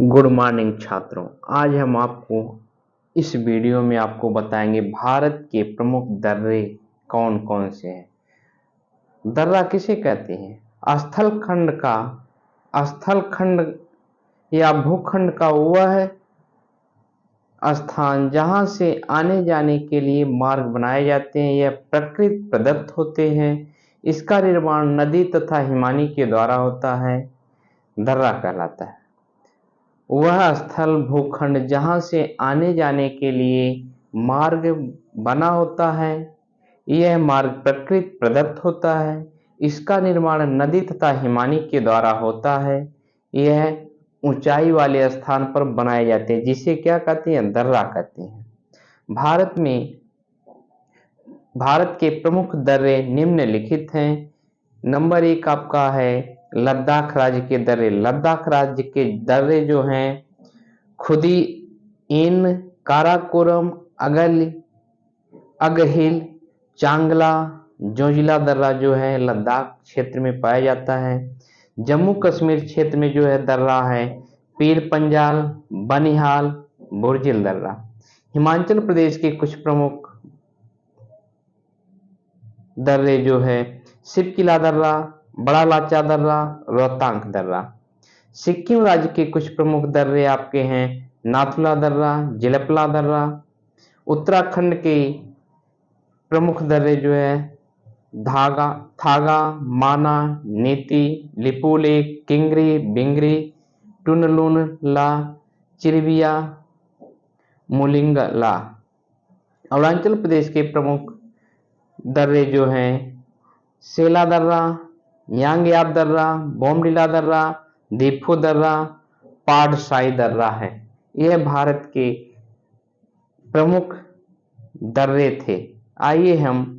Good morning छात्रों। आज हम आपको इस वीडियो में आपको बताएंगे भारत के प्रमुख दर्रे कौन कौन से हैं। दर्रा किसे कहते हैं? स्थल खंड या भूखंड का वह स्थान जहां से आने जाने के लिए मार्ग बनाए जाते हैं। यह प्रकृति प्रदत्त होते हैं। इसका निर्माण नदी तथा हिमानी के द्वारा होता है। दर्रा कहलाता है वह स्थल भूखंड जहां से आने जाने के लिए मार्ग बना होता है। यह मार्ग प्रकृति प्रदत्त होता है। इसका निर्माण नदी तथा हिमानी के द्वारा होता है। यह ऊंचाई वाले स्थान पर बनाए जाते हैं, जिसे क्या कहते हैं? दर्रा कहते हैं। भारत के प्रमुख दर्रे निम्नलिखित हैं। नंबर 1 आपका है लद्दाख राज्य के दर्रे। लद्दाख राज्य के दर्रे जो हैं खुदी इन, काराकोरम, अगहिल, चांगला, जोजिला दर्रा जो है लद्दाख क्षेत्र में पाया जाता है। जम्मू कश्मीर क्षेत्र में जो है दर्रा है पीर पंजाल, बनिहाल, बुर्जिल दर्रा। हिमाचल प्रदेश के कुछ प्रमुख दर्रे जो है शिवकिला दर्रा, बड़ा लाचा दर्रा, रोहतांग दर्रा। सिक्किम राज्य के कुछ प्रमुख दर्रे आपके हैं नाथुला दर्रा, जिलपला दर्रा। उत्तराखंड के प्रमुख दर्रे जो है थागा, माना, नीति, लिपुलेख, किंगरी, बिंगरी, टुनलुनला, चिरबिया, मुलिंगला। अरुणाचल प्रदेश के प्रमुख दर्रे जो हैं सेला दर्रा, यांगयाब दर्रा, बोमडिला दर्रा, दीफू दर्रा, पाडसाई दर्रा है। यह भारत के प्रमुख दर्रे थे। आइए हम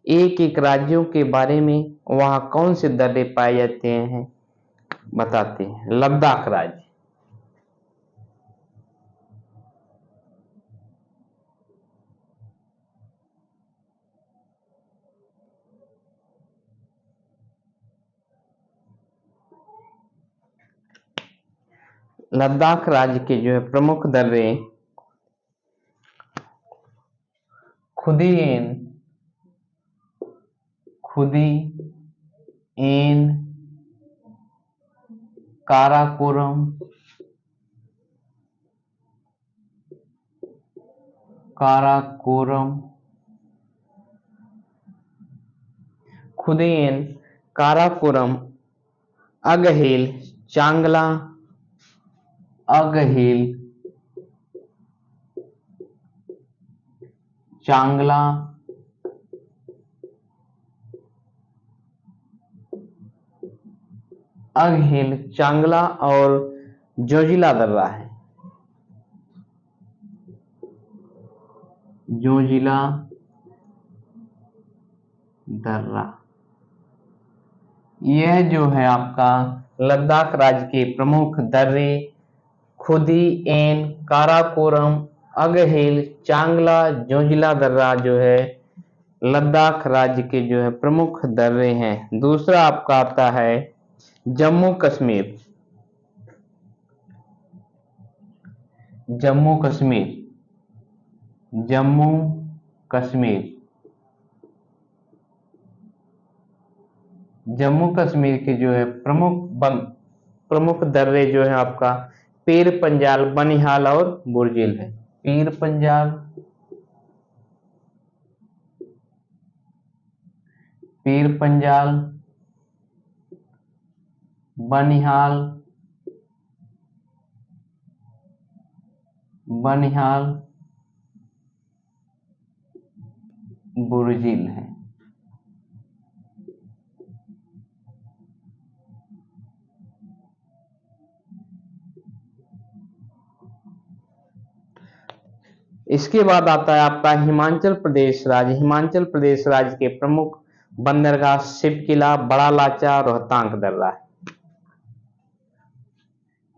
एक एक राज्यों के बारे में वहां कौन से दर्रे पाए जाते हैं बताते हैं। लद्दाख राज्य। लद्दाख राज्य के जो है प्रमुख दर्रे खुदी एन, काराकोरम, अगहिल, चांगला, और जोजिला दर्रा है। जोजिला दर्रा यह जो है आपका लद्दाख राज्य के प्रमुख दर्रे खुदी एन, काराकोरम, अगहिल, चांगला, जोजिला दर्रा जो है लद्दाख राज्य के जो है प्रमुख दर्रे हैं। दूसरा आपका आता है जम्मू कश्मीर। जम्मू कश्मीर के जो है प्रमुख दर्रे जो है आपका पीर पंजाल, बनिहाल और बुर्जिल है। पीर पंजाल, बनिहाल, बुर्जिल है। इसके बाद आता है आपका हिमाचल प्रदेश राज्य। हिमाचल प्रदेश राज्य के प्रमुख बंदरगाह शिवकिला, बड़ा लाचा, रोहतांग दर्रा है।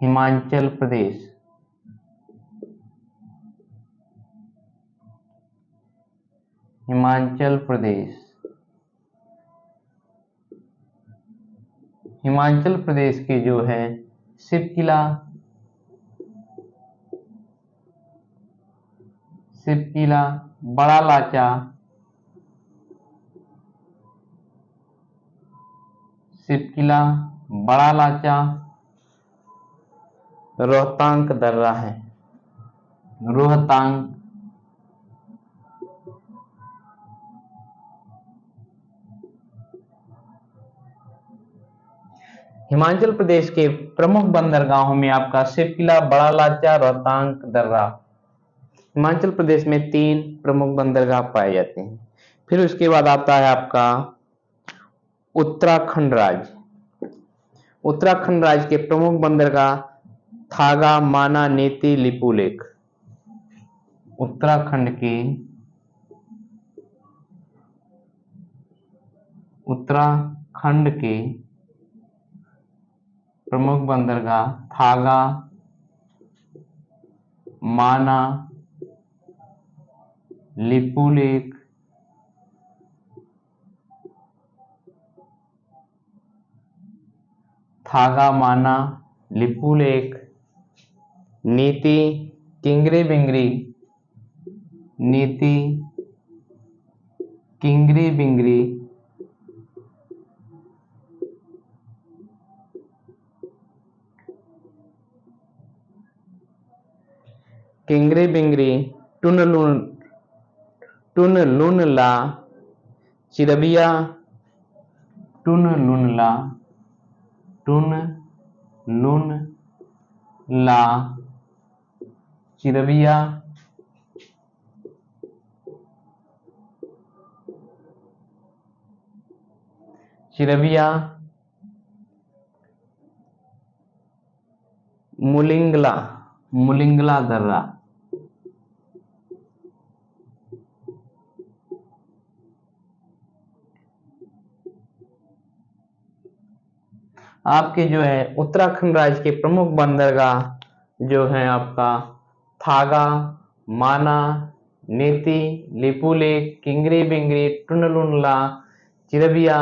हिमाचल प्रदेश के जो है शिवकिला, सिपकिला, बड़ा लाचा, सिपकिला, बड़ा लाचा, रोहतांग दर्रा है, रोहतांग। हिमाचल प्रदेश के प्रमुख बंदरगाहों में आपका सिपकिला, बड़ा लाचा, रोहतांग दर्रा। हिमाचल प्रदेश में 3 प्रमुख बंदरगाह पाए जाते हैं। फिर उसके बाद आता है आपका उत्तराखंड राज्य। उत्तराखंड राज्य के प्रमुख बंदरगाह थागा, माना, नीति, लिपुलेख। उत्तराखंड के प्रमुख बंदरगाह थागा, माना, लिपुलेख, थागा, माना, लिपुलेख, नीति, किंगरी बिंगरी, नीति, किंगरी बिंगरी, किंगरी बिंगरी, टुनलुनला, चिरबिया, टुनलुनला, टुनलुनला, चिरबिया, चिरबिया, मुलिंगला, मुलिंगला दर्रा। आपके जो है उत्तराखंड राज्य के प्रमुख बंदरगाह जो है आपका थागा, माना, नीति, लिपुलेख, किंगरी बिंगरी, टुनलुनला, चिरबिया,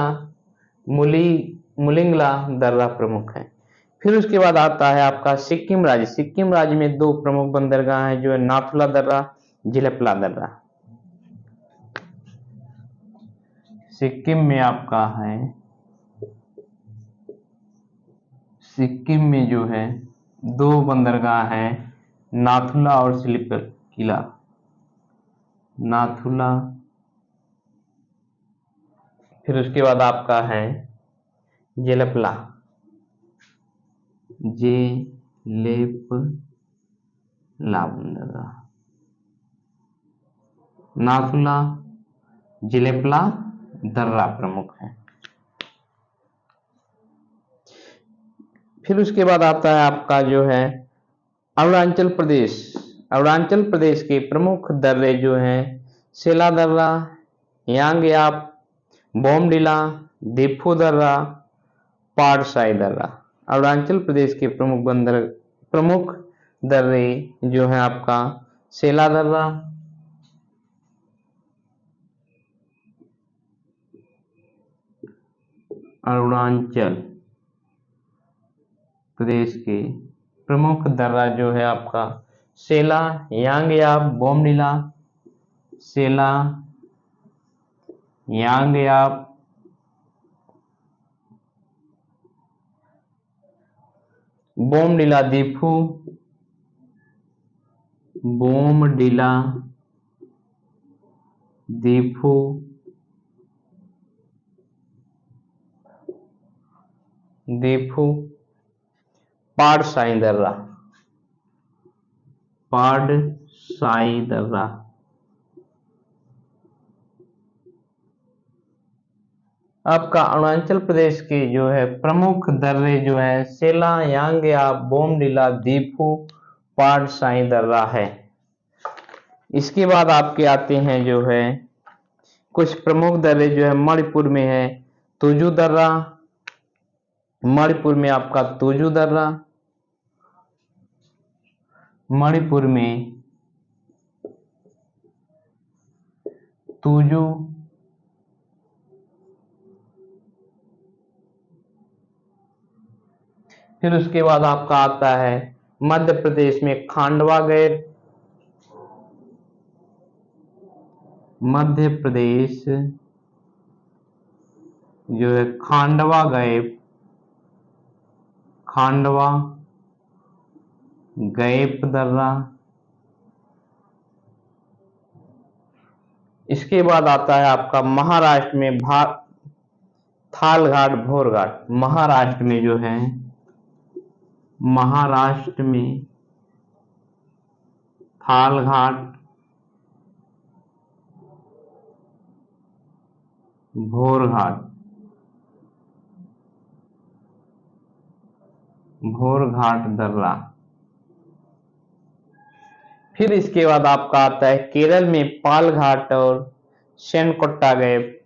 मुलिंगला दर्रा प्रमुख है। फिर उसके बाद आता है आपका सिक्किम राज्य। सिक्किम राज्य में 2 प्रमुख बंदरगाह हैं जो है नाथुला दर्रा, जिलेपला दर्रा। सिक्किम में आपका है, सिक्किम में जो है 2 बंदरगाह हैं, नाथुला और सिलिपकिला। नाथुला, फिर उसके बाद आपका है जेलपला, जेलेपला बंदरगाह। नाथुला, जेलेपला दर्रा प्रमुख है। फिर उसके बाद आता है आपका जो है अरुणाचल प्रदेश। अरुणाचल प्रदेश के प्रमुख दर्रे जो हैं सेला दर्रा, यांगयाप, बोमडिला, दिफू दर्रा, पारसाई दर्रा। अरुणाचल प्रदेश के प्रमुख दर्रे जो है आपका सेला दर्रा, अरुणाचल प्रदेश के प्रमुख दर्रा जो है आपका सेला, यांगयाप, बोमडिला, सेला, यांगयाप, बोमडिला, दिफू, बोमडिला, दिफू, दिफू, पारसाई दर्रा, पारसाई दर्रा। आपका अरुणाचल प्रदेश के जो है प्रमुख दर्रे जो है सेला, यांगयाप, बोमडिला, दिफू, पारसाई दर्रा है। इसके बाद आपके आते हैं जो है कुछ प्रमुख दर्रे जो है मणिपुर में है तुजू दर्रा, मणिपुर में आपका तुजू दर्रा, मणिपुर में तुजू, फिर उसके बाद आपका आता है मध्य प्रदेश में खांडवा गेट, मध्य प्रदेश जो है खांडवा गैप, खांडवा गैप दर्रा। इसके बाद आता है आपका महाराष्ट्र में थाल घाट, भोर घाट। महाराष्ट्र में जो है, महाराष्ट्र में थाल घाट, भोर घाट, भोर घाट दर्रा। फिर इसके बाद आपका आता है केरल में पाल घाट और सेनकोट्टा गैप।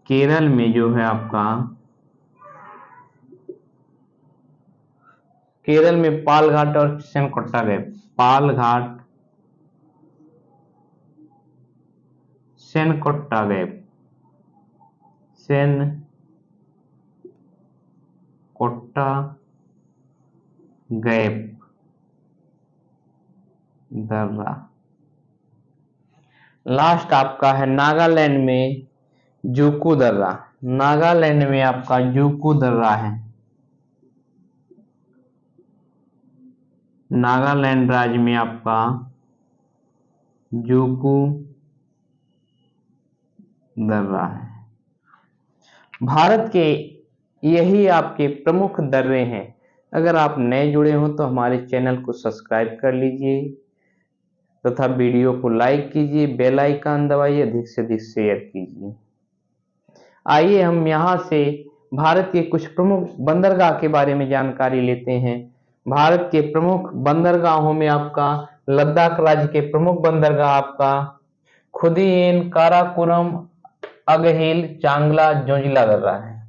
केरल में जो है आपका, केरल में पाल घाट और सेनकोट्टा गैप। पाल घाट, सेनकोट्टा गैप, सेनकोट्टा गैप दर्रा। लास्ट आपका है नागालैंड में जुकू दर्रा। नागालैंड में आपका जुकू दर्रा है। नागालैंड राज्य में आपका जुकू दर्रा है। भारत के यही आपके प्रमुख दर्रे हैं। अगर आप नए जुड़े हो तो हमारे चैनल को सब्सक्राइब कर लीजिए तथा वीडियो को लाइक कीजिए, बेल आइकन दबाइए, अधिक से अधिक शेयर कीजिए। आइए हम यहाँ से भारत के कुछ प्रमुख बंदरगाह के बारे में जानकारी लेते हैं। भारत के प्रमुख बंदरगाहों में आपका लद्दाख राज्य के प्रमुख बंदरगाह आपका खुदीन, काराकोरम, अगहिल, चांगला, जोजिला दर्रा है।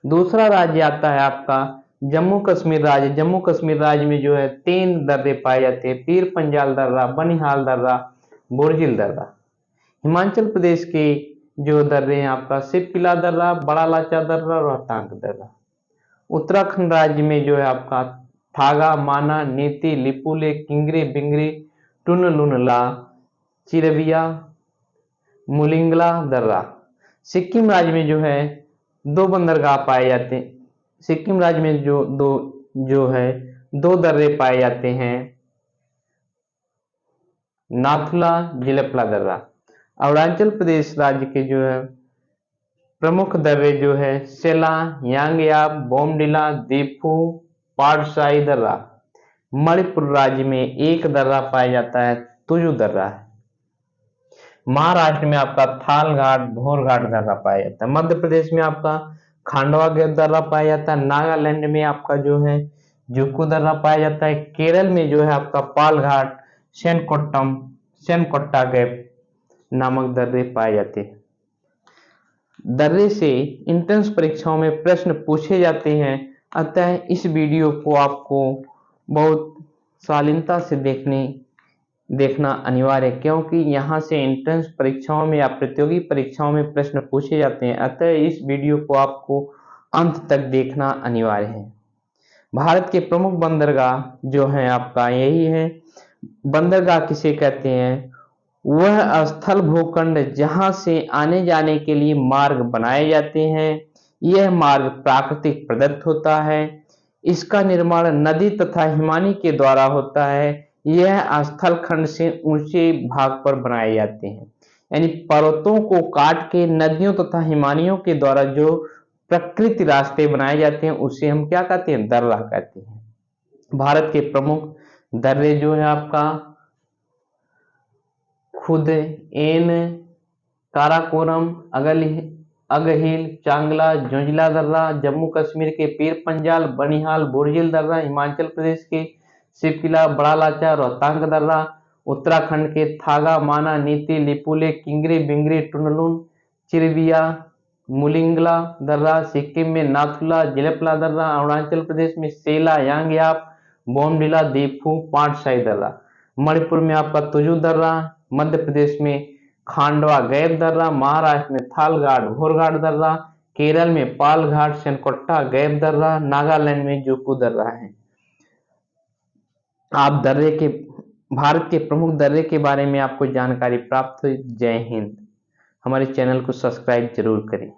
दूसरा राज्य आता है आपका जम्मू कश्मीर राज्य। जम्मू कश्मीर राज्य में जो है 3 दर्रे पाए जाते हैं, पीर पंजाल दर्रा, बनिहाल दर्रा, बुर्जिल दर्रा। हिमाचल प्रदेश के जो दर्रे हैं आपका सिरकिला दर्रा, बड़ा लाचा दर्रा, रोहतांग दर्रा। उत्तराखंड राज्य में जो है आपका थागा, माना, नीति, लिपुले, किंगरी, बिंगरी, टुनलुनला, चिरबिया, मुलिंगला दर्रा। सिक्किम राज्य में जो है 2 बंदरगाह पाए जाते हैं। सिक्किम राज्य में दो दर्रे पाए जाते हैं, नाथुला, जिलेपला दर्रा। अरुणाचल प्रदेश राज्य के जो है प्रमुख दर्रे जो है सेला, यांगयाप, बोमडिला, दीफू, पाटसाई दर्रा। मणिपुर राज्य में एक दर्रा पाया जाता है, तुजू दर्रा है। महाराष्ट्र में आपका थाल घाट, भोर घाट दर्रा पाया जाता है। मध्य प्रदेश में आपका खांडवा गैप दर्रा पाया जाता है। नागालैंड में आपका जो है जुकू दर्रा पाया जाता है। केरल में जो है आपका पाल घाट, सेनकोट्टा गैप नामक दर्रे पाए जाते हैं। दर्रे से एंट्रेंस परीक्षाओं में प्रश्न पूछे जाते हैं, अतः इस वीडियो को आपको बहुत शालीनता से देखना अनिवार्य है, क्योंकि यहाँ से एंट्रेंस परीक्षाओं में या प्रतियोगी परीक्षाओं में प्रश्न पूछे जाते हैं। अतः इस वीडियो को आपको अंत तक देखना अनिवार्य है। भारत के प्रमुख बंदरगाह जो हैं आपका यही है। बंदरगाह किसे कहते हैं? वह स्थल भूखंड जहां से आने जाने के लिए मार्ग बनाए जाते हैं। यह मार्ग प्राकृतिक प्रदत्त होता है। इसका निर्माण नदी तथा हिमानी के द्वारा होता है। यह स्थल खंड से ऊंचे भाग पर बनाए जाते हैं, यानी पर्वतों को काट के नदियों तथा हिमानियों के द्वारा जो प्रकृति रास्ते बनाए जाते हैं उसे हम क्या कहते हैं? दर्रा कहते हैं। भारत के प्रमुख दर्रे जो है आपका खुदैन, काराकोरम, अगहिल, चांगला, जोजिला दर्रा। जम्मू कश्मीर के पीर पंजाल, बनिहाल, बुर्जिल दर्रा। हिमाचल प्रदेश के सिरकिला, बड़ा लाचा, रोहतांग दर्रा। उत्तराखंड के थागा, माना, नीति, लिपुले, किंगरी, बिंगरी, टुनलुन, चिरबिया, मुलिंगला दर्रा। सिक्किम में नाथुला, जिलेपला दर्रा। अरुणाचल प्रदेश में सेला, यांगयाप, बोमडिला, दीफू, पाटसाई दर्रा। मणिपुर में आपका तुजू दर्रा। मध्य प्रदेश में खांडवा गैप दर्रा। महाराष्ट्र में थाल घाट, भोर घाट दर्रा। केरल में पाल घाट, सेनकोट्टा गैप दर्रा। नागालैंड में जुकू दर्रा है। आप दर्रे के भारत के प्रमुख दर्रे के बारे में आपको जानकारी प्राप्त हुई। जय हिंद। हमारे चैनल को सब्सक्राइब जरूर करें।